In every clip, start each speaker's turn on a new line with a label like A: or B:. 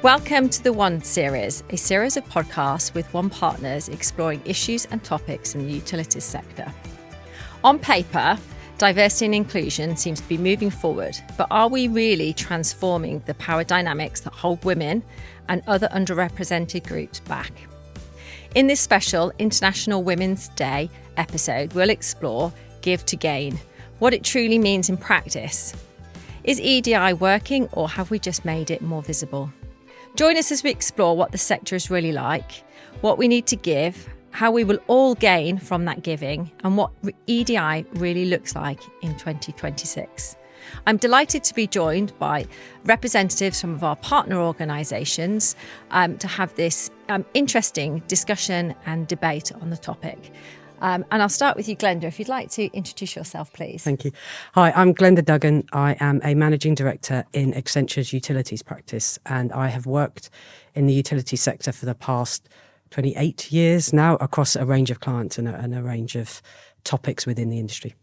A: Welcome to the WUN series, a series of podcasts with WUN partners exploring issues and topics in the utilities sector. On paper, diversity and inclusion seems to be moving forward, but are we really transforming the power dynamics that hold women and other underrepresented groups back? In this special International Women's Day episode, we'll explore Give to Gain, what it truly means in practice. Is EDI working, or have we just made it more visible? Join us as we explore what the sector is really like, what we need to give, how we will all gain from that giving, and what EDI really looks like in 2026. I'm delighted to be joined by representatives from our partner organisations to have this interesting discussion and debate on the topic. And I'll start with you, Glenda, if you'd like to introduce yourself, please.
B: Thank you. Hi, I'm Glenda Duggan. I am a managing director in Accenture's utilities practice, and I have worked in the utilities sector for the past 28 years now across a range of clients and a range of topics within the industry.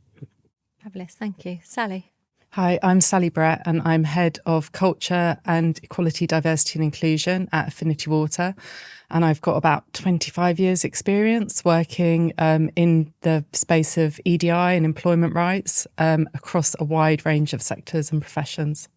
A: Fabulous, thank you. Sally.
C: Hi, I'm Sally Brett, and I'm Head of Culture and Equality, Diversity and Inclusion at Affinity Water. And I've got about 25 years experience working in the space of EDI and employment rights across a wide range of sectors and professions.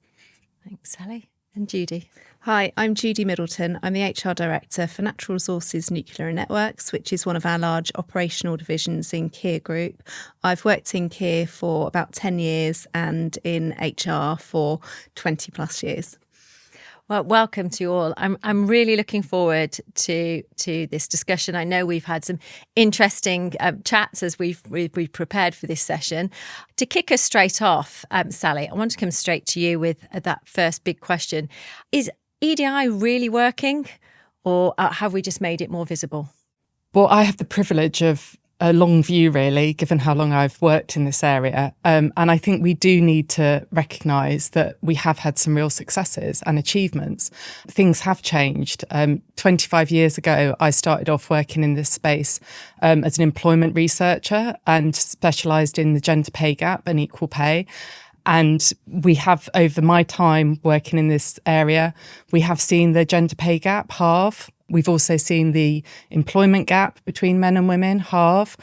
A: Thanks, Sally. And Judy.
D: Hi, I'm Judy Middleton. I'm the HR Director for Natural Resources, Nuclear and Networks, which is one of our large operational divisions in Kier Group. I've worked in Kier for about 10 years and in HR for 20 plus years.
A: Well, welcome to you all. I'm really looking forward to this discussion. I know we've had some interesting chats as we've prepared for this session. To kick us straight off, Sally, I want to come straight to you with that first big question. Is EDI really working, or have we just made it more visible?
C: Well, I have the privilege of a long view, really, given how long I've worked in this area. And I think we do need to recognise that we have had some real successes and achievements. Things have changed. 25 years ago, I started off working in this space as an employment researcher and specialised in the gender pay gap and equal pay. And we have, over my time working in this area, we have seen the gender pay gap halve. We've also seen the employment gap between men and women halve.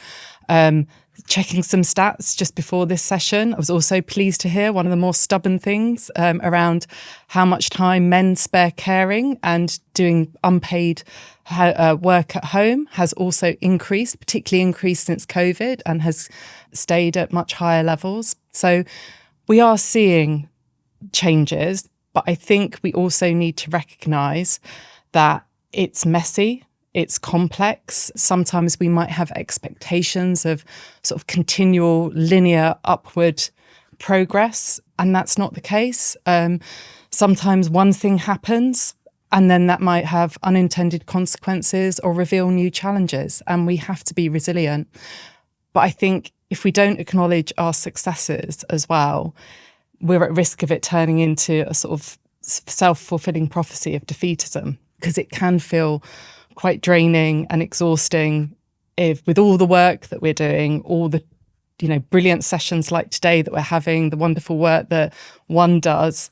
C: Checking some stats just before this session, I was also pleased to hear one of the more stubborn things around how much time men spare caring and doing unpaid work at home has also increased, particularly increased since COVID, and has stayed at much higher levels. So we are seeing changes, but I think we also need to recognise that it's messy, it's complex. Sometimes we might have expectations of sort of continual linear upward progress, and that's not the case. Sometimes one thing happens and then that might have unintended consequences or reveal new challenges, and we have to be resilient. But I think if we don't acknowledge our successes as well, we're at risk of it turning into a sort of self-fulfilling prophecy of defeatism, because it can feel quite draining and exhausting with all the work that we're doing, all the brilliant sessions like today that we're having, the wonderful work that WUN does.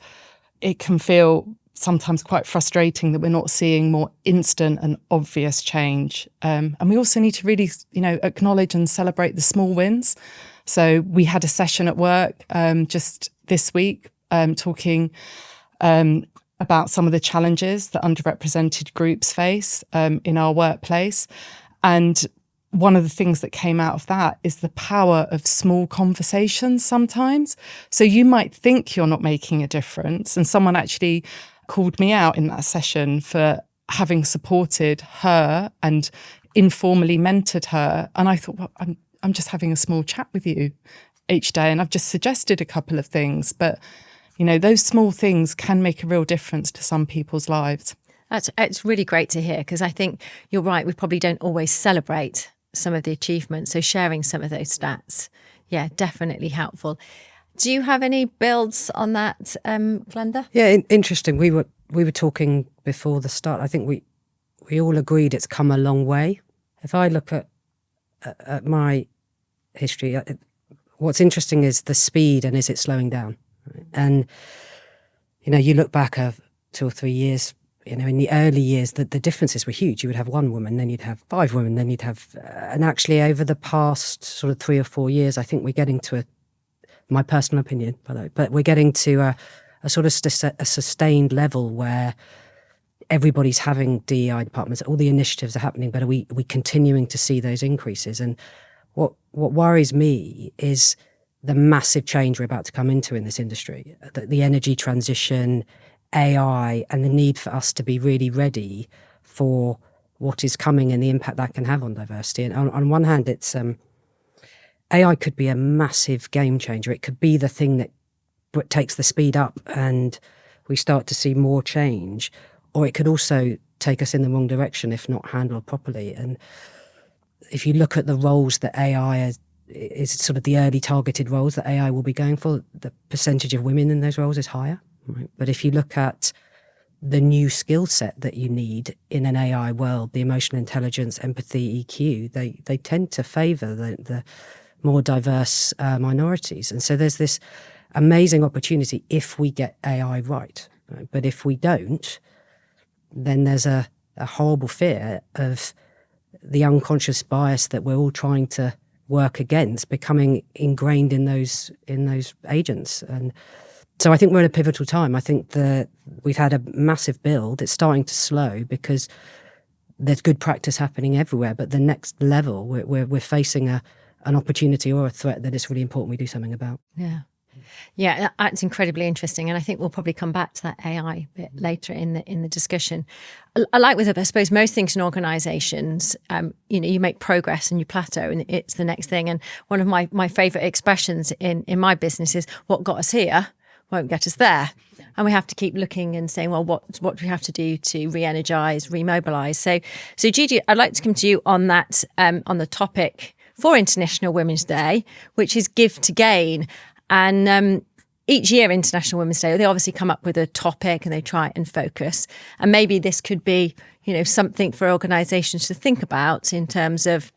C: It can feel sometimes quite frustrating that we're not seeing more instant and obvious change. And we also need to really, acknowledge and celebrate the small wins. So we had a session at work just this week talking about some of the challenges that underrepresented groups face in our workplace. And one of the things that came out of that is the power of small conversations sometimes. So you might think you're not making a difference, and someone actually called me out in that session for having supported her and informally mentored her. And I thought, well, I'm just having a small chat with you each day, and I've just suggested a couple of things, but those small things can make a real difference to some people's lives.
A: It's really great to hear, because I think you're right. We probably don't always celebrate some of the achievements. So sharing some of those stats, yeah, definitely helpful. Do you have any builds on that, Glenda?
B: Yeah, interesting. We were talking before the start. I think we all agreed it's come a long way. If I look at my history, what's interesting is the speed, and is it slowing down? And you look back 2 or 3 years in the early years, the differences were huge. You would have one woman, then you'd have 5 women, then you'd have, and actually over the past sort of 3 or 4 years, I think we're getting to my personal opinion, by the way, but we're getting to a sort of a sustained level where everybody's having DEI departments, all the initiatives are happening, but are we continuing to see those increases? And what worries me is the massive change we're about to come into in this industry, the energy transition, AI, and the need for us to be really ready for what is coming and the impact that can have on diversity. And on one hand, it's AI could be a massive game changer. It could be the thing that takes the speed up and we start to see more change, or it could also take us in the wrong direction if not handled properly. And if you look at the roles that AI is sort of the early targeted roles that AI will be going for, the percentage of women in those roles is higher. Right? But if you look at the new skill set that you need in an AI world, the emotional intelligence, empathy, EQ, they tend to favour the more diverse minorities. And so there's this amazing opportunity if we get AI right. But if we don't, then there's a horrible fear of the unconscious bias that we're all trying to work against becoming ingrained in those agents. And so I think we're at a pivotal time. I think that we've had a massive build. It's starting to slow because there's good practice happening everywhere. But the next level, we're facing an opportunity or a threat that it's really important we do something about.
A: Yeah, that's incredibly interesting, and I think we'll probably come back to that AI bit later in the discussion. I like with, I suppose, most things in organisations, you make progress and you plateau, and it's the next thing. And one of my favourite expressions in my business is, "What got us here won't get us there," and we have to keep looking and saying, well, what do we have to do to re-energise, remobilise? So Judy, I'd like to come to you on that, on the topic for International Women's Day, which is Give to Gain. And each year, International Women's Day, they obviously come up with a topic and they try and focus. And maybe this could be, something for organisations to think about in terms of,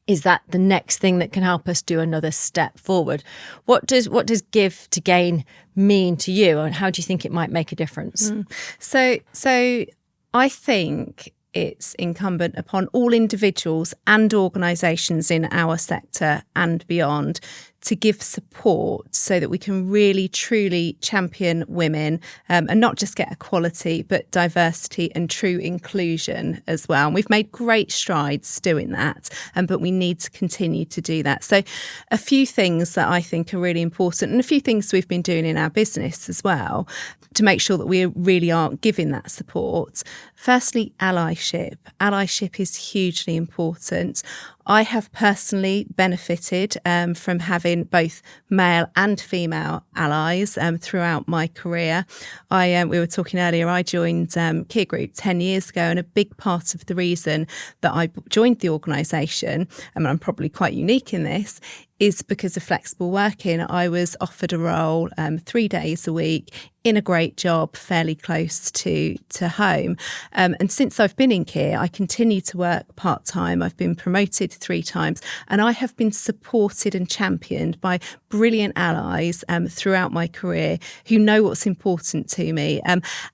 A: is that the next thing that can help us do another step forward? What does Give to Gain mean to you, and how do you think it might make a difference?
D: So I think it's incumbent upon all individuals and organisations in our sector and beyond to give support so that we can really truly champion women, and not just get equality, but diversity and true inclusion as well. And we've made great strides doing that, but we need to continue to do that. So a few things that I think are really important, and a few things we've been doing in our business as well to make sure that we really are giving that support. Firstly, allyship. Allyship is hugely important. I have personally benefited from having both male and female allies throughout my career. We were talking earlier, I joined Kier Group 10 years ago, and a big part of the reason that I joined the organisation, and I'm probably quite unique in this, is because of flexible working. I was offered a role 3 days a week in a great job fairly close to home. And since I've been in Kier, I continue to work part-time. I've been promoted 3 times, and I have been supported and championed by brilliant allies throughout my career who know what's important to me.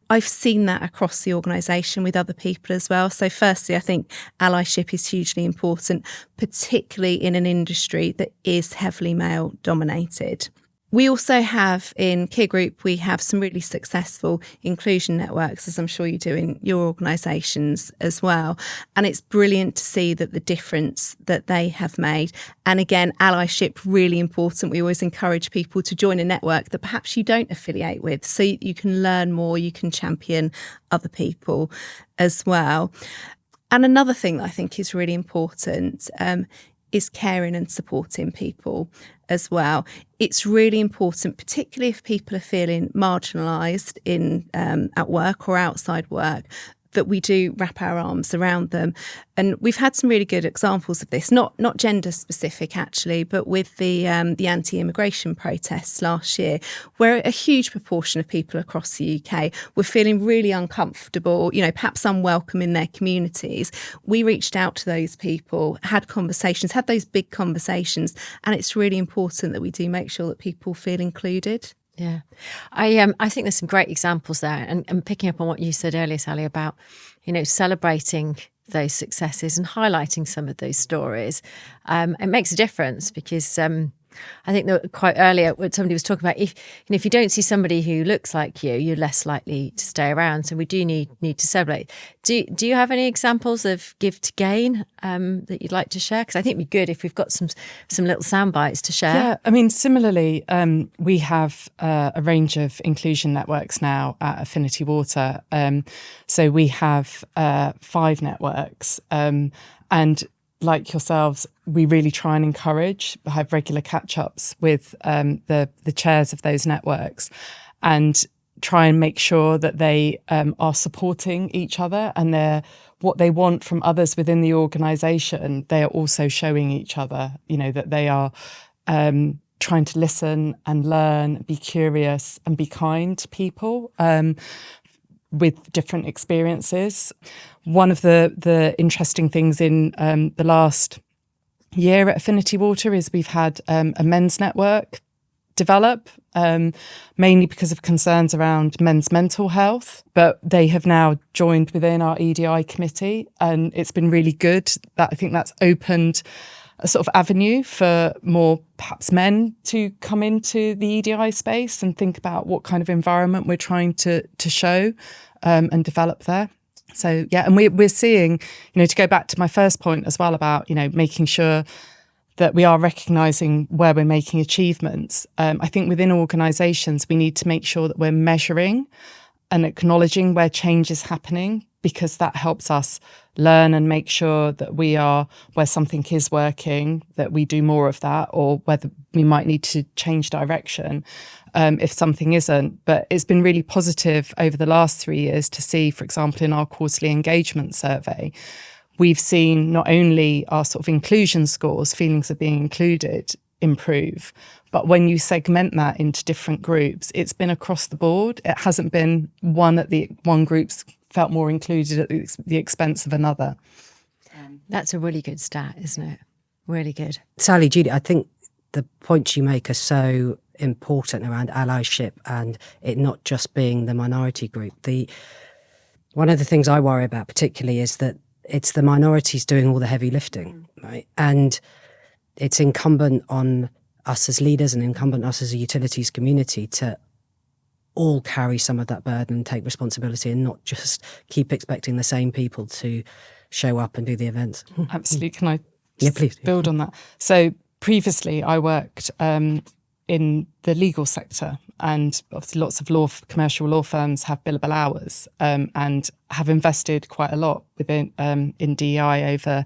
D: I've seen that across the organisation with other people as well. So firstly, I think allyship is hugely important, particularly in an industry that is heavily male dominated. We also have in Kier Group, we have some really successful inclusion networks, as I'm sure you do in your organisations as well. And it's brilliant to see that the difference that they have made. And again, allyship, really important. We always encourage people to join a network that perhaps you don't affiliate with, so you can learn more, you can champion other people as well. And another thing that I think is really important is caring and supporting people as well. It's really important, particularly if people are feeling marginalised at work or outside work, that we do wrap our arms around them. And we've had some really good examples of this, not gender specific actually, but with the anti-immigration protests last year, where a huge proportion of people across the UK were feeling really uncomfortable, perhaps unwelcome in their communities. We reached out to those people, had conversations, had those big conversations, and it's really important that we do make sure that people feel included.
A: Yeah, I think there's some great examples there, and picking up on what you said earlier, Sally, about celebrating those successes and highlighting some of those stories. It makes a difference because I think that quite earlier when somebody was talking about if you don't see somebody who looks like you're less likely to stay around. So we do need to celebrate. Do you have any examples of give to gain that you'd like to share? Because I think it'd be good if we've got some little sound bites to share.
C: Yeah, I mean, similarly, we have a range of inclusion networks now at Affinity Water. So we have 5 networks, and like yourselves, we really try and have regular catch-ups with the chairs of those networks, and try and make sure that they are supporting each other, and what they want from others within the organisation, they are also showing each other, that they are trying to listen and learn, be curious and be kind to people with different experiences. One of the interesting things in the last year at Affinity Water is we've had a men's network develop, mainly because of concerns around men's mental health. But they have now joined within our EDI committee, and it's been really good. I think that's opened a sort of avenue for more perhaps men to come into the EDI space and think about what kind of environment we're trying to show and develop there. So, yeah, and we're seeing, to go back to my first point as well about, making sure that we are recognising where we're making achievements. I think within organisations, we need to make sure that we're measuring and acknowledging where change is happening, because that helps us learn and make sure that we are, where something is working, that we do more of that, or whether we might need to change direction if something isn't. But it's been really positive over the last 3 years to see, for example, in our quarterly engagement survey, we've seen not only our sort of inclusion scores, feelings of being included, improve, but when you segment that into different groups, it's been across the board. It hasn't been one group's felt more included at the expense of another.
A: That's a really good stat, isn't it? Really good.
B: Sally, Judy, I think the points you make are so important around allyship and it not just being the minority group. One of the things I worry about particularly is that it's the minorities doing all the heavy lifting, right? And it's incumbent on us as leaders and incumbent on us as a utilities community to all carry some of that burden and take responsibility, and not just keep expecting the same people to show up and do the events.
C: Absolutely. Can I
B: please
C: build on that? So previously I worked in the legal sector, and obviously lots of commercial law firms have billable hours and have invested quite a lot within in DEI over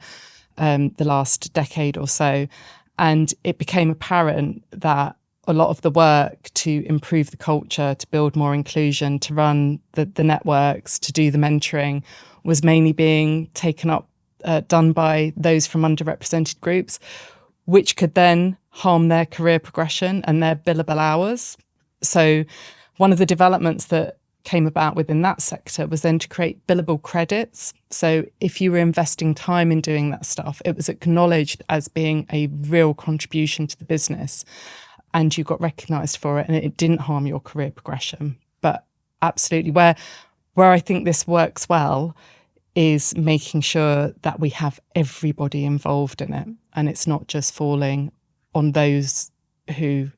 C: the last decade or so. And it became apparent that a lot of the work to improve the culture, to build more inclusion, to run the networks, to do the mentoring was mainly being taken up, done by those from underrepresented groups, which could then harm their career progression and their billable hours. So one of the developments that came about within that sector was then to create billable credits. So if you were investing time in doing that stuff, it was acknowledged as being a real contribution to the business, and you got recognised for it, and it didn't harm your career progression. But absolutely, where I think this works well is making sure that we have everybody involved in it, and it's not just falling on those who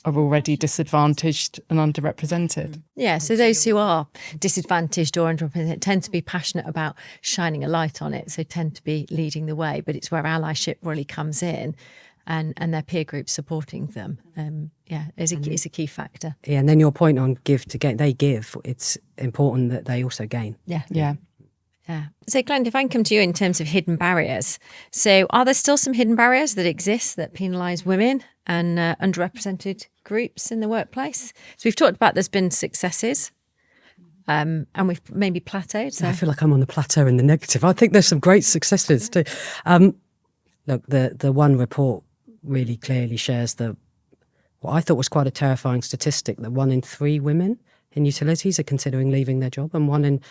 C: are already disadvantaged and underrepresented.
A: Yeah, so those who are disadvantaged or underrepresented tend to be passionate about shining a light on it, so tend to be leading the way, but it's where allyship really comes in. And their peer group supporting them, is a key factor.
B: Yeah, and then your point on give to gain, they give. It's important that they also gain.
C: Yeah.
A: So, Glenda, if I can come to you in terms of hidden barriers. So, are there still some hidden barriers that exist that penalise women and underrepresented groups in the workplace? So, we've talked about there's been successes. And we've maybe plateaued. So.
B: I feel like I'm on the plateau in the negative. I think there's some great successes too. Look, the WUN report really clearly shares what I thought was quite a terrifying statistic, that 1 in 3 women in utilities are considering leaving their job, and 1 in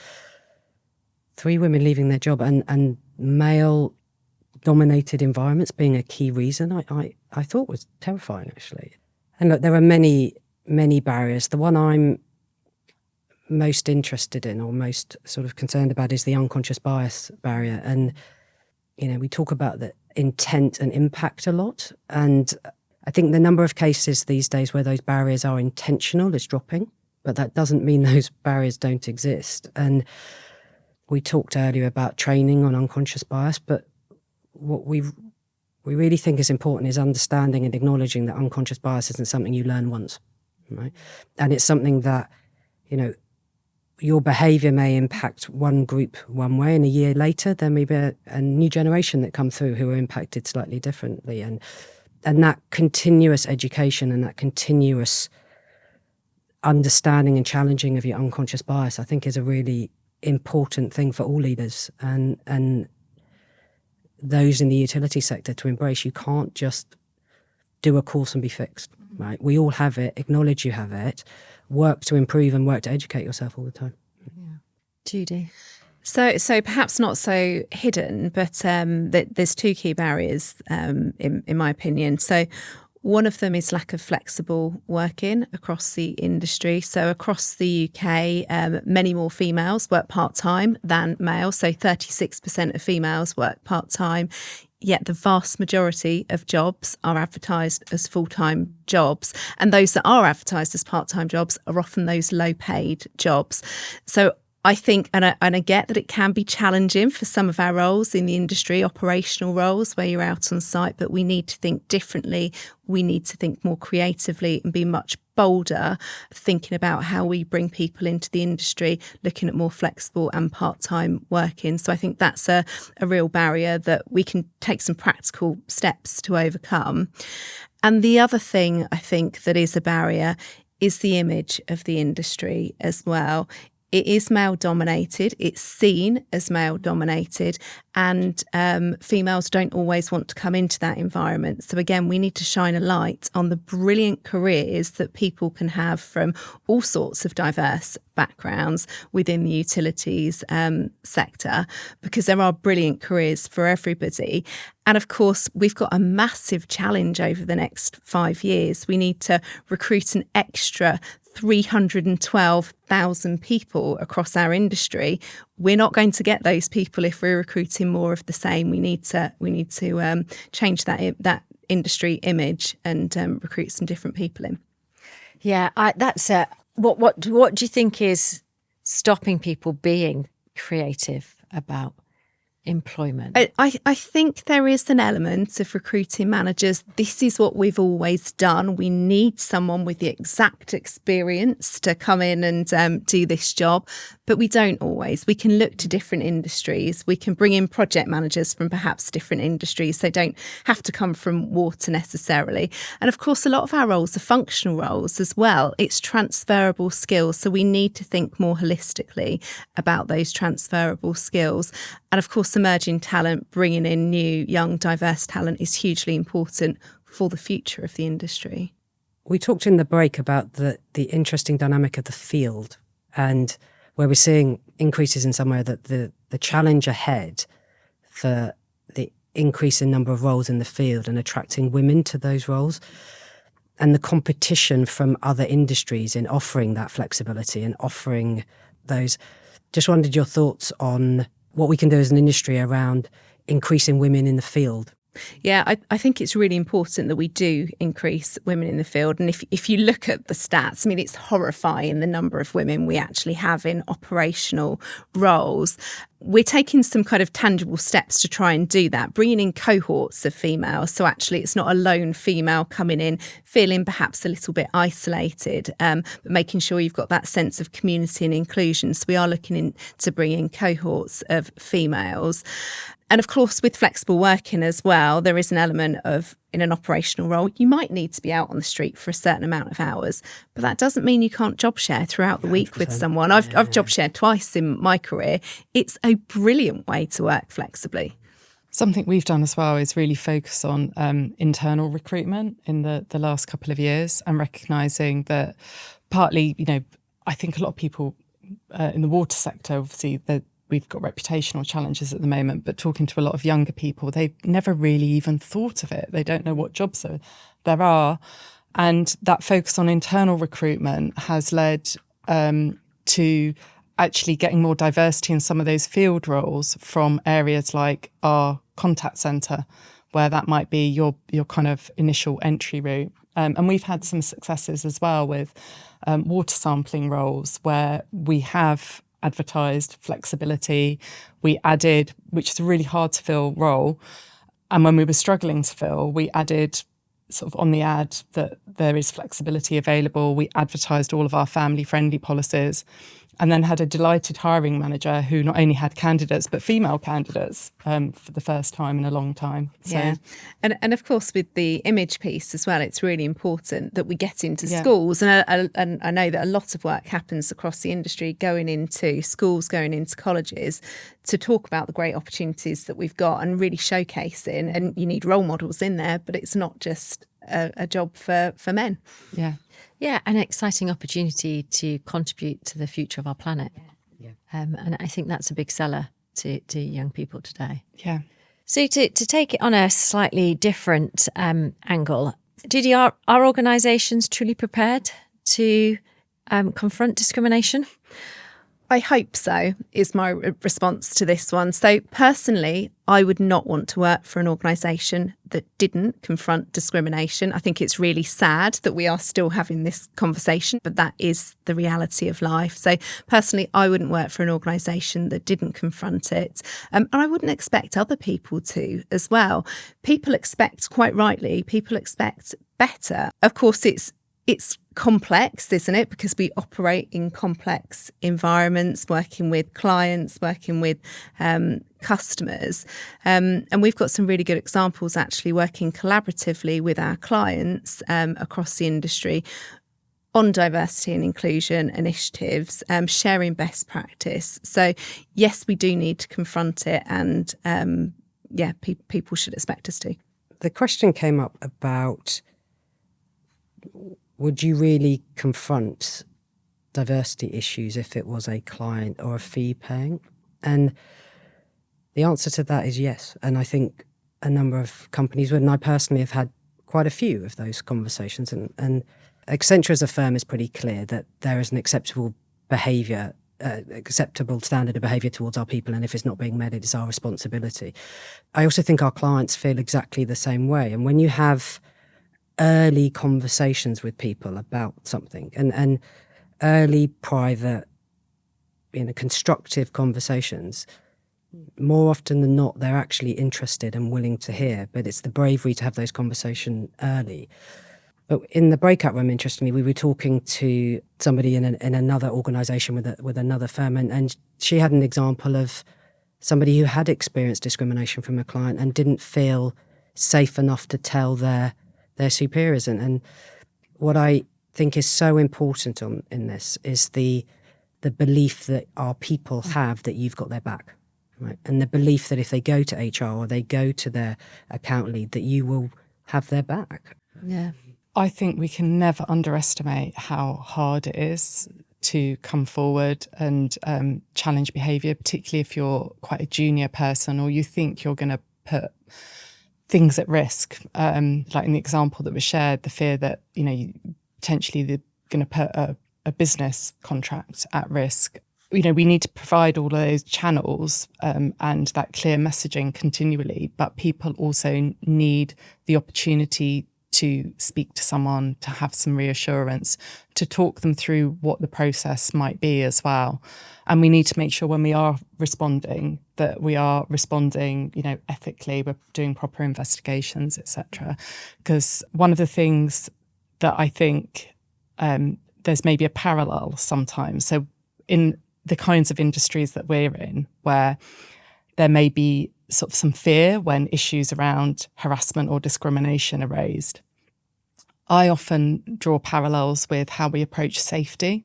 B: 3 women leaving their job, and male-dominated environments being a key reason, I thought was terrifying, actually. And look, there are many many barriers. The one I'm most interested in or most sort of concerned about is the unconscious bias barrier. And, we talk about the intent and impact a lot. And I think the number of cases these days where those barriers are intentional is dropping, but that doesn't mean those barriers don't exist. And we talked earlier about training on unconscious bias, but what we really think is important is understanding and acknowledging that unconscious bias isn't something you learn once, right? And it's something that, your behaviour may impact one group one way, and a year later there may be a new generation that come through who are impacted slightly differently. And that continuous education and that continuous understanding and challenging of your unconscious bias, I think, is a really important thing for all leaders and those in the utility sector to embrace. You can't just do a course and be fixed, right? We all have it, acknowledge you have it, work to improve and work to educate yourself all the time.
A: Yeah. Judy?
D: So perhaps not so hidden, but there's two key barriers in my opinion. So one of them is lack of flexible working across the industry. So across the UK, many more females work part-time than males. So 36% of females work part-time. Yet the vast majority of jobs are advertised as full-time jobs. And those that are advertised as part-time jobs are often those low-paid jobs. So I think, and I get that it can be challenging for some of our roles in the industry, operational roles where you're out on site, but we need to think differently. We need to think more creatively and be much bolder, thinking about how we bring people into the industry, looking at more flexible and part-time working. So I think that's a real barrier that we can take some practical steps to overcome. And the other thing I think that is a barrier is the image of the industry as well. It is male dominated, it's seen as male dominated, and females don't always want to come into that environment. So again, we need to shine a light on the brilliant careers that people can have from all sorts of diverse backgrounds within the utilities sector, because there are brilliant careers for everybody. And of course, we've got a massive challenge over the next 5 years. We need to recruit an extra 312,000 people across our industry. We're not going to get those people if we're recruiting more of the same. We need to change that industry image and recruit some different people in.
A: Yeah, that's what do you think is stopping people being creative about employment?
D: I think there is an element of recruiting managers. This is what we've always done. We need someone with the exact experience to come in and do this job, but we don't always. We can look to different industries. We can bring in project managers from perhaps different industries. They don't have to come from water necessarily. And of course, a lot of our roles are functional roles as well. It's transferable skills. So we need to think more holistically about those transferable skills. And of course, emerging talent, bringing in new, young, diverse talent is hugely important for the future of the industry.
B: We talked in the break about the interesting dynamic of the field, and where we're seeing increases in somewhere that the challenge ahead for the increase in number of roles in the field and attracting women to those roles, and the competition from other industries in offering that flexibility and offering those. Just wondered your thoughts on what we can do as an industry around increasing women in the field.
D: Yeah, I think it's really important that we do increase women in the field. And if you look at the stats, I mean, it's horrifying the number of women we actually have in operational roles. We're taking some kind of tangible steps to try and do that, bringing in cohorts of females. So actually it's not a lone female coming in, feeling perhaps a little bit isolated, but making sure you've got that sense of community and inclusion. So we are looking to bring in cohorts of females. And of course, with flexible working as well, there is an element of, in an operational role, you might need to be out on the street for a certain amount of hours, but that doesn't mean you can't job share throughout the week with someone. I've job shared twice in my career. It's a brilliant way to work flexibly.
C: Something we've done as well is really focus on internal recruitment in the last couple of years, and recognising that partly, I think a lot of people in the water sector, obviously, we've got reputational challenges at the moment, but talking to a lot of younger people, they've never really even thought of it. They don't know what jobs there are. And that focus on internal recruitment has led to actually getting more diversity in some of those field roles from areas like our contact centre, where that might be your kind of initial entry route. And we've had some successes as well with water sampling roles where we have advertised flexibility. We added, which is a really hard to fill role, and when we were struggling to fill, we added sort of on the ad that there is flexibility available. We advertised all of our family-friendly policies, and then had a delighted hiring manager who not only had candidates, but female candidates for the first time in a long time. So,
D: yeah. And of course, with the image piece as well, it's really important that we get into schools. And I know that a lot of work happens across the industry, going into schools, going into colleges, to talk about the great opportunities that we've got and really showcasing. And you need role models in there, but it's not just a job for men.
C: Yeah.
A: Yeah, an exciting opportunity to contribute to the future of our planet.
B: Yeah.
A: And I think that's a big seller to young people today.
C: Yeah.
A: So to take it on a slightly different angle, Judy, are organisations truly prepared to confront discrimination?
D: I hope so, is my response to this one. So personally, I would not want to work for an organisation that didn't confront discrimination. I think it's really sad that we are still having this conversation, but that is the reality of life. So personally, I wouldn't work for an organisation that didn't confront it. And I wouldn't expect other people to as well. People expect, quite rightly, people expect better. Of course, it's complex, isn't it? Because we operate in complex environments, working with clients, working with customers. And we've got some really good examples actually working collaboratively with our clients across the industry on diversity and inclusion initiatives, sharing best practice. So yes, we do need to confront it, and people should expect us to.
B: The question came up about, would you really confront diversity issues if it was a client or a fee paying? And the answer to that is yes. And I think a number of companies would, and I personally have had quite a few of those conversations. And Accenture as a firm is pretty clear that there is an acceptable behaviour, acceptable standard of behaviour towards our people, and if it's not being met, it is our responsibility. I also think our clients feel exactly the same way. And when you have early conversations with people about something and early private, constructive conversations, more often than not, they're actually interested and willing to hear, but it's the bravery to have those conversations early. But in the breakout room, interestingly, we were talking to somebody in another organisation with another firm, and she had an example of somebody who had experienced discrimination from a client and didn't feel safe enough to tell their superiors. And what I think is so important in this is the belief that our people have that you've got their back, right? And the belief that if they go to HR or they go to their account lead, that you will have their back.
A: Yeah.
C: I think we can never underestimate how hard it is to come forward and challenge behaviour, particularly if you're quite a junior person or you think you're going to put things at risk, like in the example that was shared, the fear that, potentially they're going to put a business contract at risk. We need to provide all of those channels and that clear messaging continually, but people also need the opportunity to speak to someone, to have some reassurance, to talk them through what the process might be as well. And we need to make sure when we are responding that we are responding, ethically, we're doing proper investigations, etc. Because one of the things that I think there's maybe a parallel sometimes. So in the kinds of industries that we're in, where there may be sort of some fear when issues around harassment or discrimination are raised, I often draw parallels with how we approach safety.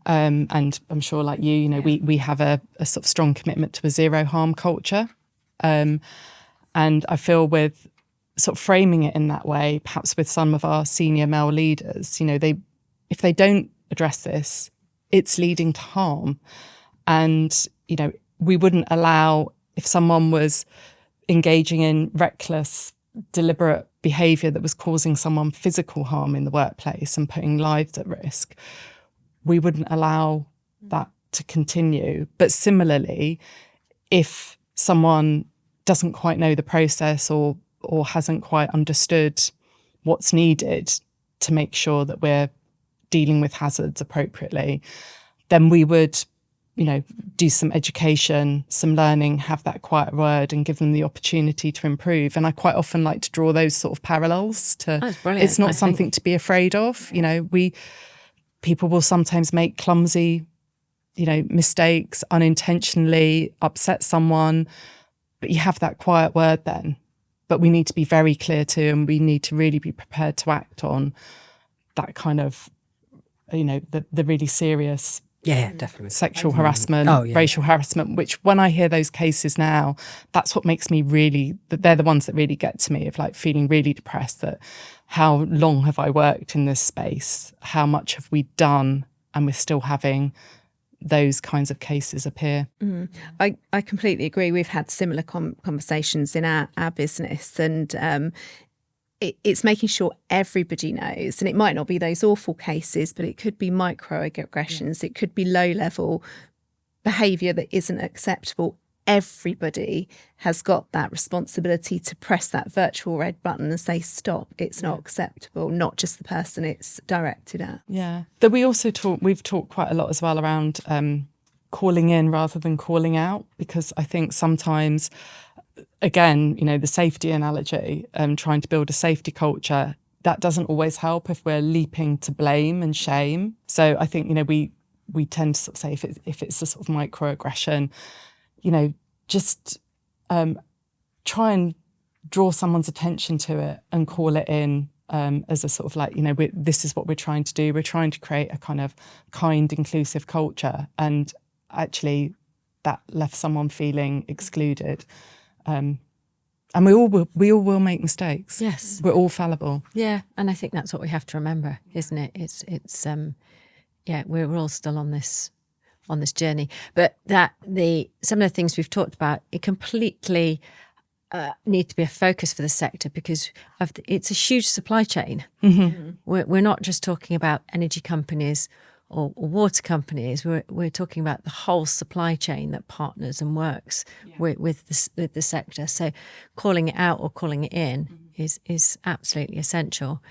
C: And I'm sure like you, we have a sort of strong commitment to a zero harm culture. And I feel with sort of framing it in that way, perhaps with some of our senior male leaders, if they don't address this, it's leading to harm. And, we wouldn't allow, if someone was engaging in reckless deliberate behaviour that was causing someone physical harm in the workplace and putting lives at risk, we wouldn't allow that to continue. But similarly, if someone doesn't quite know the process or hasn't quite understood what's needed to make sure that we're dealing with hazards appropriately, then we would, do some education, some learning, have that quiet word and give them the opportunity to improve. And I quite often like to draw those sort of parallels to,
A: That's brilliant,
C: it's not something to be afraid of. People will sometimes make clumsy, mistakes, unintentionally upset someone, but you have that quiet word then. But we need to be very clear too, and we need to really be prepared to act on that kind of, the really serious
B: definitely
C: sexual harassment, racial harassment, which when I hear those cases now, that's what makes me they're the ones that really get to me, of like feeling really depressed that how long have I worked in this space? How much have we done? And we're still having those kinds of cases appear.
D: I completely agree. We've had similar conversations in our business, and it's making sure everybody knows. And it might not be those awful cases, but it could be microaggressions. It could be low-level behaviour that isn't acceptable. Everybody has got that responsibility to press that virtual red button and say, stop, it's not acceptable, not just the person it's directed at.
C: Yeah. But we've talked quite a lot as well around calling in rather than calling out, because I think sometimes, again, the safety analogy, trying to build a safety culture, that doesn't always help if we're leaping to blame and shame. So I think, we tend to sort of say if it's a sort of microaggression, just try and draw someone's attention to it and call it in as a sort of like, this is what we're trying to do. We're trying to create a kind of kind, inclusive culture. And actually that left someone feeling excluded. And we all will make mistakes.
A: Yes.
C: We're all fallible.
A: Yeah. And I think that's what we have to remember, isn't it? It's we're all still on this journey, but some of the things we've talked about, it completely need to be a focus for the sector, because it's a huge supply chain. Mm-hmm. We're not just talking about energy companies or water companies. We're talking about the whole supply chain that partners and works with the sector. So calling it out or calling it in is absolutely essential.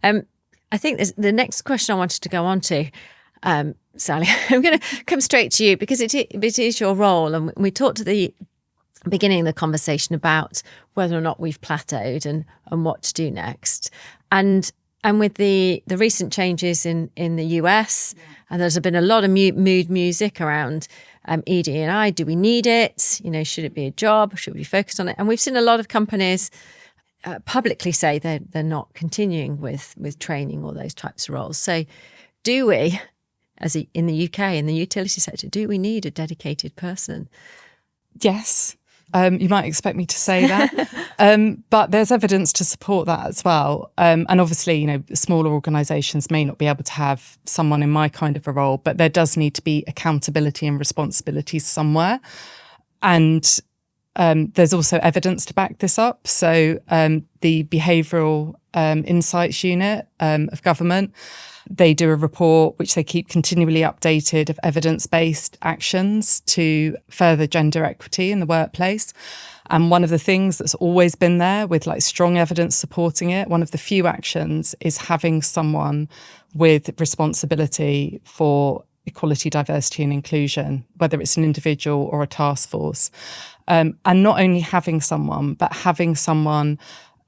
A: I think the next question I wanted to go on to, Sally, I'm going to come straight to you, because it is your role. And we talked at the beginning of the conversation about whether or not we've plateaued and what to do next. And with the recent changes in the US, and there's been a lot of mood music around ED&I. Do we need it? Should it be a job? Should we be focused on it? And we've seen a lot of companies publicly say they're not continuing with training or those types of roles. So do we, in the UK, in the utility sector, do we need a dedicated person?
C: Yes. You might expect me to say that, but there's evidence to support that as well. And obviously, smaller organisations may not be able to have someone in my kind of a role, but there does need to be accountability and responsibility somewhere. And there's also evidence to back this up. So the Behavioural Insights Unit of government, they do a report which they keep continually updated of evidence-based actions to further gender equity in the workplace. And one of the things that's always been there with like strong evidence supporting it, one of the few actions is having someone with responsibility for equality, diversity and inclusion, whether it's an individual or a task force. And not only having someone, but having someone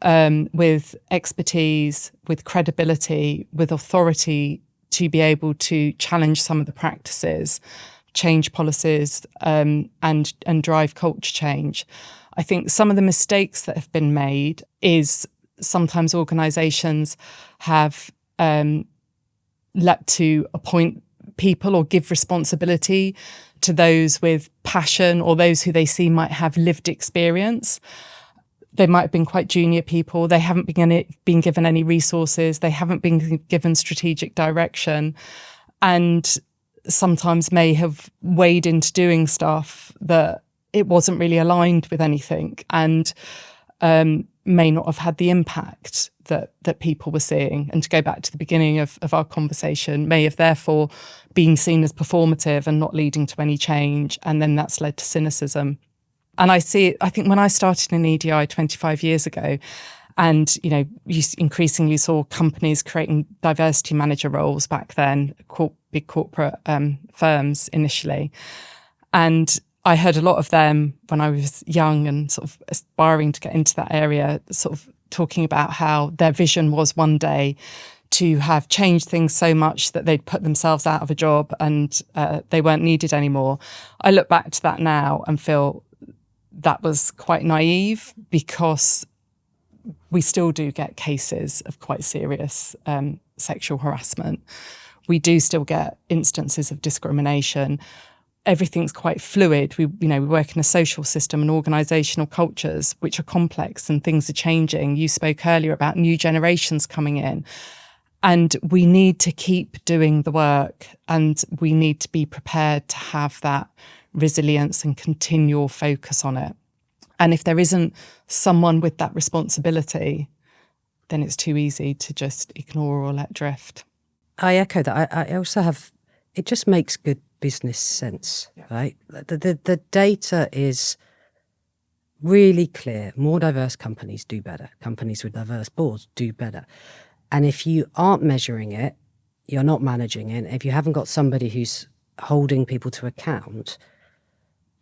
C: with expertise, with credibility, with authority to be able to challenge some of the practices, change policies, and drive culture change. I think some of the mistakes that have been made is sometimes organisations have leapt to appoint people or give responsibility to those with passion or those who they see might have lived experience. They might have been quite junior people. They haven't been given any resources. They haven't been given strategic direction, and sometimes may have weighed into doing stuff that it wasn't really aligned with anything. And may not have had the impact that people were seeing. And to go back to the beginning of our conversation, may have therefore been seen as performative and not leading to any change. And then that's led to cynicism. And I think when I started in EDI 25 years ago, and, you increasingly saw companies creating diversity manager roles back then, big corporate firms initially. And I heard a lot of them when I was young and sort of aspiring to get into that area, sort of talking about how their vision was one day to have changed things so much that they'd put themselves out of a job and they weren't needed anymore. I look back to that now and feel that was quite naive, because we still do get cases of quite serious sexual harassment. We do still get instances of discrimination. Everything's quite fluid. We work in a social system and organisational cultures which are complex, and things are changing. You spoke earlier about new generations coming in, and we need to keep doing the work, and we need to be prepared to have that resilience and continual focus on it. And if there isn't someone with that responsibility, then it's too easy to just ignore or let drift.
B: I echo that. I also have, it just makes good business sense, right? The data is really clear. More diverse companies do better. Companies with diverse boards do better. And if you aren't measuring it, you're not managing it. If you haven't got somebody who's holding people to account,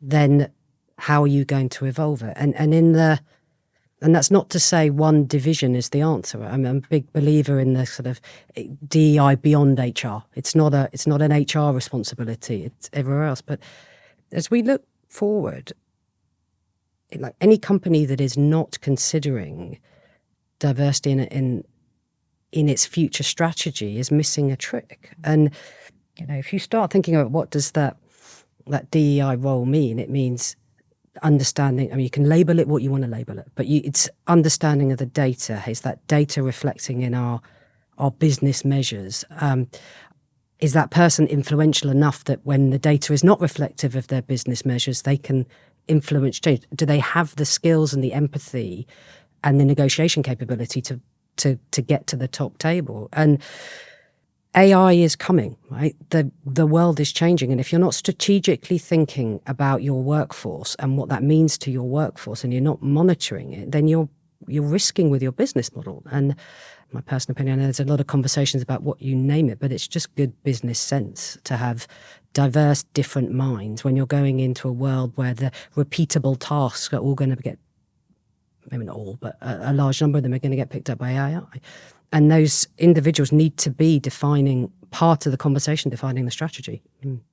B: then how are you going to evolve it? And that's not to say one division is the answer. I'm a big believer in the sort of DEI beyond HR. It's not an HR responsibility. It's everywhere else. But as we look forward, like any company that is not considering diversity in its future strategy is missing a trick. And if you start thinking about what does that DEI role mean, it means understanding. I mean, you can label it what you want to label it, but it's understanding of the data. Is that data reflecting in our business measures? Is that person influential enough that when the data is not reflective of their business measures, they can influence change? Do they have the skills and the empathy and the negotiation capability to get to the top table? And AI is coming, right? The world is changing. And if you're not strategically thinking about your workforce and what that means to your workforce, and you're not monitoring it, then you're risking with your business model. And my personal opinion, I know there's a lot of conversations about what you name it, but it's just good business sense to have diverse, different minds when you're going into a world where the repeatable tasks are all going to get, maybe not all, but a large number of them are going to get picked up by AI. And those individuals need to be defining part of the conversation, defining the strategy.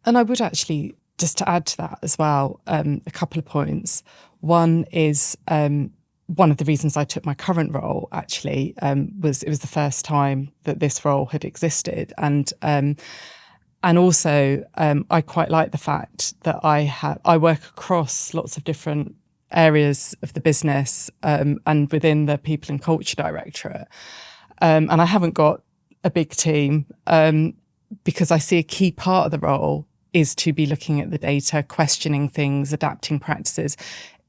C: And I would actually, just to add to that as well, a couple of points. One is one of the reasons I took my current role actually was it was the first time that this role had existed. And also I quite like the fact that I work across lots of different areas of the business and within the People and Culture Directorate. And I haven't got a big team because I see a key part of the role is to be looking at the data, questioning things, adapting practices.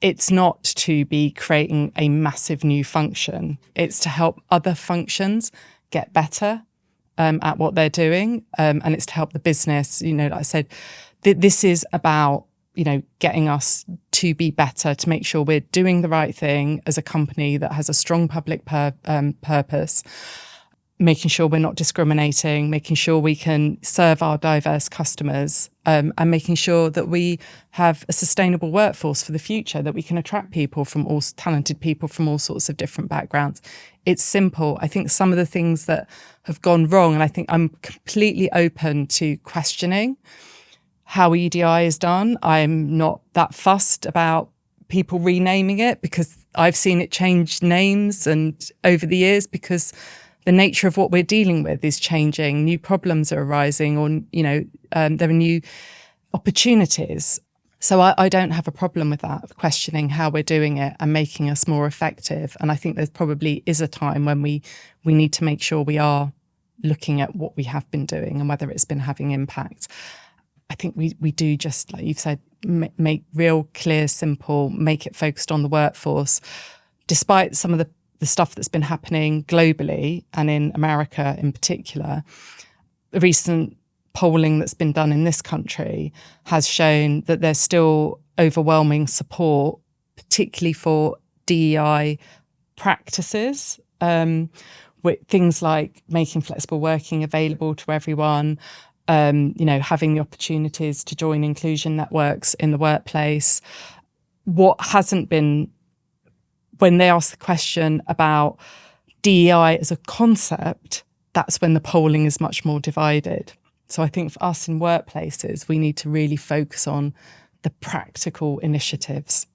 C: It's not to be creating a massive new function. It's to help other functions get better at what they're doing. And it's to help the business, like I said, this is about, getting us to be better, to make sure we're doing the right thing as a company that has a strong public purpose, making sure we're not discriminating, making sure we can serve our diverse customers, and making sure that we have a sustainable workforce for the future, that we can attract talented people from all sorts of different backgrounds. It's simple. I think some of the things that have gone wrong, and I think I'm completely open to questioning how EDI is done. I'm not that fussed about people renaming it because I've seen it change names and over the years because the nature of what we're dealing with is changing. New problems are arising or, there are new opportunities. So I don't have a problem with that, questioning how we're doing it and making us more effective. And I think there probably is a time when we need to make sure we are looking at what we have been doing and whether it's been having impact. I think we do, just like you've said, make real, clear, simple, make it focused on the workforce. despite some of the stuff that's been happening globally and in America in particular, the recent polling that's been done in this country has shown that there's still overwhelming support, particularly for DEI practices, with things like making flexible working available to everyone, having the opportunities to join inclusion networks in the workplace. What hasn't been, when they ask the question about DEI as a concept, that's when the polling is much more divided. So I think for us in workplaces, we need to really focus on the practical initiatives,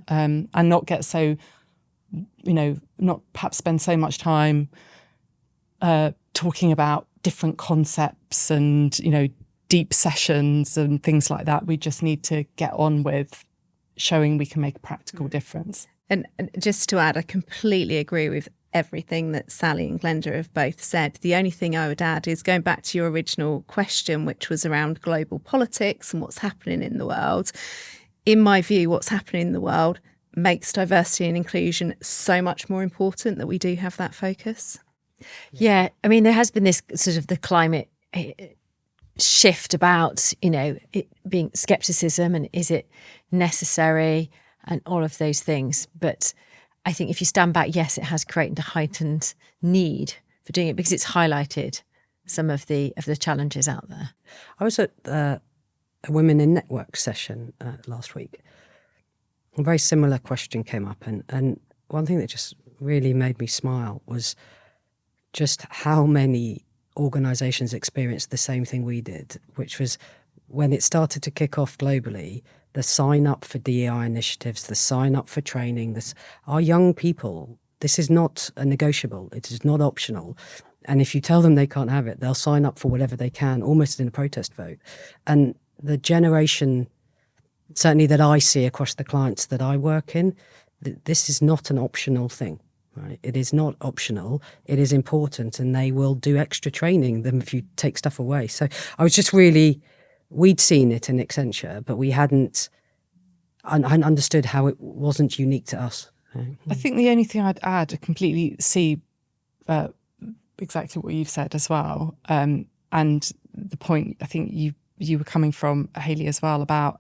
C: and not get so, not perhaps spend so much time talking about different concepts and, deep sessions and things like that. We just need to get on with showing we can make a practical difference.
D: And just to add, I completely agree with everything that Sally and Glenda have both said. The only thing I would add is going back to your original question, which was around global politics and what's happening in the world. In my view, what's happening in the world makes diversity and inclusion so much more important that we do have that focus.
A: Yeah, I mean, there has been this sort of the climate shift about, it being skepticism and is it necessary and all of those things. But I think if you stand back, yes, it has created a heightened need for doing it because it's highlighted some of the challenges out there.
B: I was at a Women in Network session last week. A very similar question came up, and one thing that just really made me smile was just how many organisations experienced the same thing we did, which was when it started to kick off globally, the sign up for DEI initiatives, the sign up for training, our young people, this is not a negotiable, it is not optional. And if you tell them they can't have it, they'll sign up for whatever they can, almost in a protest vote. And the generation, certainly that I see across the clients that I work in, this is not an optional thing. Right? It is not optional. It is important, and they will do extra training them if you take stuff away. So I was just really, we'd seen it in Accenture, but we hadn't understood how it wasn't unique to us.
C: I think the only thing I'd add, I completely see exactly what you've said as well. And the point I think you were coming from, Hayley, as well, about,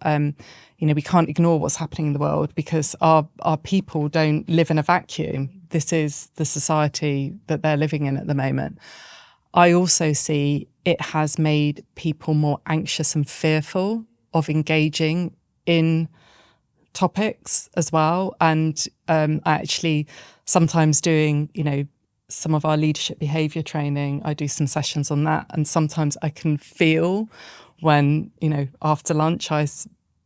C: we can't ignore what's happening in the world because our people don't live in a vacuum. This is the society that they're living in at the moment. I also see it has made people more anxious and fearful of engaging in topics as well. And actually sometimes doing, some of our leadership behaviour training, I do some sessions on that. And sometimes I can feel when, after lunch, I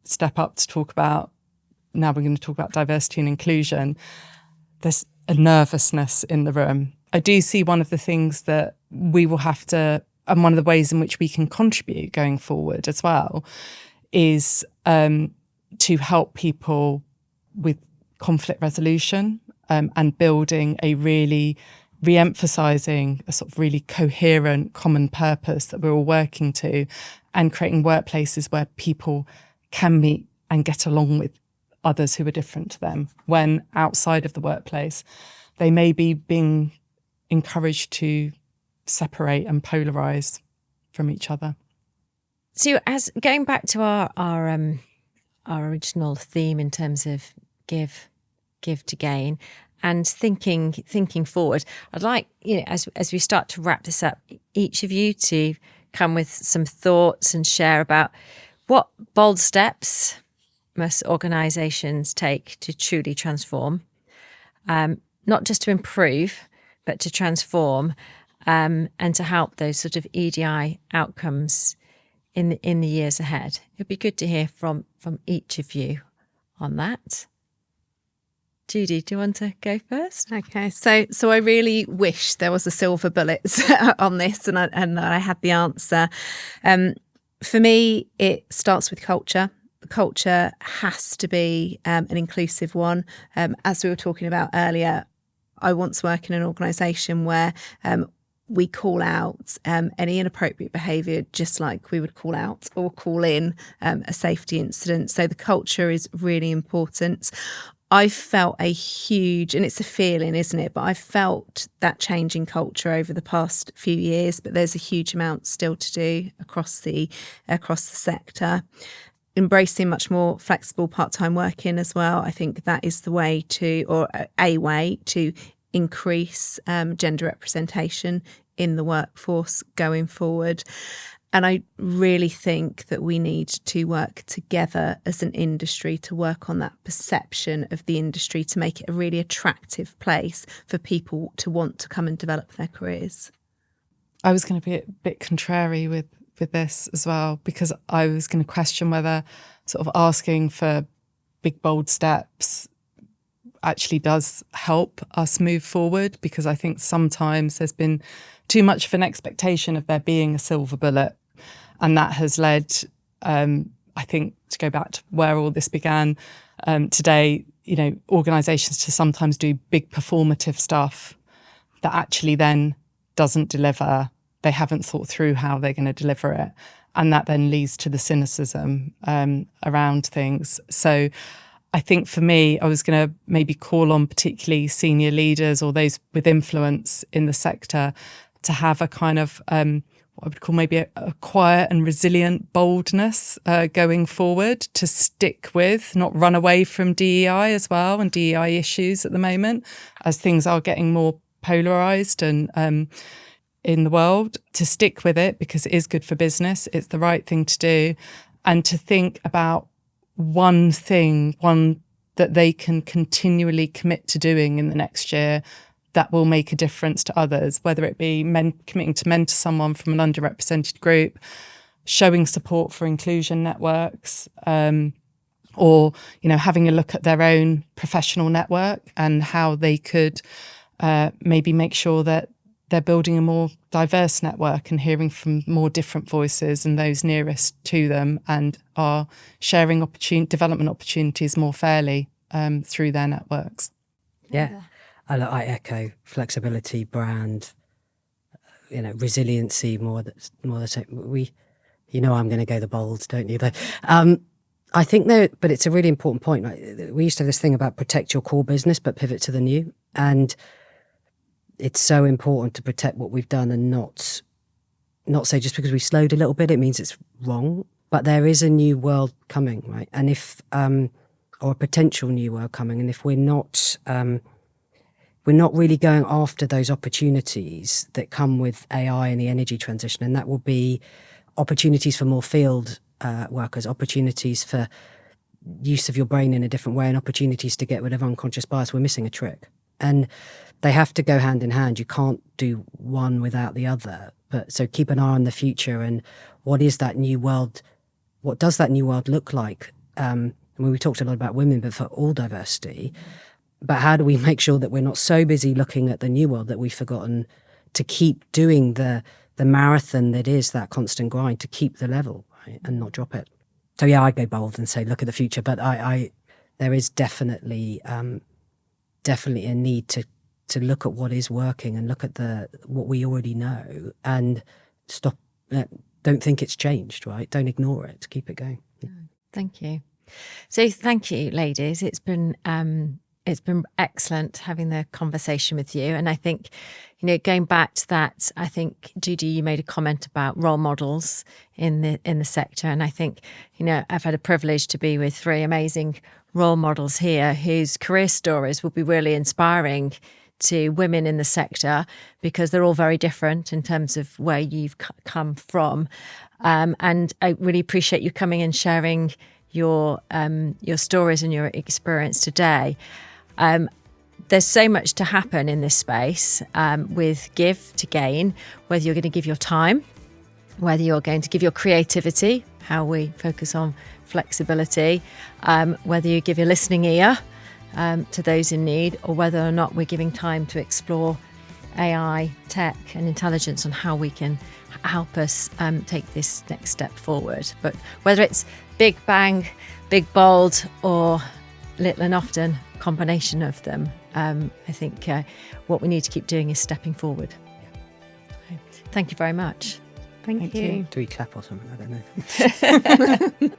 C: step up to talk about, now we're going to talk about diversity and inclusion, there's a nervousness in the room. I do see one of the things that we will have to, and one of the ways in which we can contribute going forward as well, is to help people with conflict resolution and building a really re-emphasising a sort of really coherent common purpose that we're all working to, and creating workplaces where people can meet and get along with others who are different to them, when outside of the workplace they may be being encouraged to separate and polarise from each other.
A: So as going back to our original theme in terms of give to gain, and thinking forward, I'd like, as we start to wrap this up, each of you to come with some thoughts and share about what bold steps must organisations take to truly transform, not just to improve, but to transform, and to help those sort of EDI outcomes in the years ahead. It'd be good to hear from each of you on that. Judy, do you want to go first?
D: Okay, so I really wish there was a silver bullet on this, and I had the answer. For me, it starts with culture. Culture has to be an inclusive one. As we were talking about earlier, I want to work in an organisation where we call out any inappropriate behaviour just like we would call out or call in a safety incident. So the culture is really important. I felt a huge, and it's a feeling, isn't it? But I felt that change in culture over the past few years, but there's a huge amount still to do across the sector. Embracing much more flexible part-time working as well. I think that is the way to, or a way to increase gender representation in the workforce going forward. And I really think that we need to work together as an industry to work on that perception of the industry, to make it a really attractive place for people to want to come and develop their careers.
C: I was going to be a bit contrary with this as well, because I was going to question whether sort of asking for big, bold steps actually does help us move forward, because I think sometimes there's been too much of an expectation of there being a silver bullet. And that has led, I think, to go back to where all this began today, organisations to sometimes do big performative stuff that actually then doesn't deliver. They haven't thought through how they're going to deliver it. And that then leads to the cynicism around things. So I think for me, I was going to maybe call on particularly senior leaders or those with influence in the sector to have a kind of what I would call maybe a quiet and resilient boldness going forward, to stick with, not run away from DEI as well, and DEI issues at the moment, as things are getting more polarised and in the world, to stick with it because it is good for business, it's the right thing to do, and to think about one that they can continually commit to doing in the next year that will make a difference to others, whether it be committing to mentor someone from an underrepresented group, showing support for inclusion networks, or having a look at their own professional network and how they could maybe make sure that they're building a more diverse network and hearing from more different voices and those nearest to them, and are sharing development opportunities more fairly through their networks.
B: Yeah. I echo flexibility, brand, resiliency, more the same. I'm going to go the bold, don't you? I think but it's a really important point. Right? We used to have this thing about protect your core business, but pivot to the new. And it's so important to protect what we've done and not say just because we slowed a little bit, it means it's wrong. But there is a new world coming, right? And or a potential new world coming. And if we're not really going after those opportunities that come with AI and the energy transition, and that will be opportunities for more field workers, opportunities for use of your brain in a different way, and opportunities to get rid of unconscious bias, we're missing a trick. And they have to go hand in hand. You can't do one without the other. But so keep an eye on the future and what is that new world? What does that new world look like? We talked a lot about women, but for all diversity. But how do we make sure that we're not so busy looking at the new world that we've forgotten to keep doing the marathon that is that constant grind, to keep the level, right, and not drop it? So yeah, I'd go bold and say, look at the future. But there is definitely a need to look at what is working and look at what we already know and stop. Don't think it's changed, right? Don't ignore it. Keep it going. Yeah.
A: Thank you. So thank you, ladies. It's been excellent having the conversation with you. And I think, going back to that, I think, Judy, you made a comment about role models in the sector. And I think, I've had a privilege to be with 3 amazing role models here whose career stories will be really inspiring to women in the sector, because they're all very different in terms of where you've come from. And I really appreciate you coming and sharing your stories and your experience today. There's so much to happen in this space with give to gain, whether you're going to give your time, whether you're going to give your creativity, how we focus on flexibility, whether you give your listening ear to those in need, or whether or not we're giving time to explore AI, tech and intelligence on how we can help us take this next step forward. But whether it's big bang, big bold, or little and often combination of them, I think what we need to keep doing is stepping forward. Thank you very much.
D: Thank you.
B: Do we clap or something? I don't know.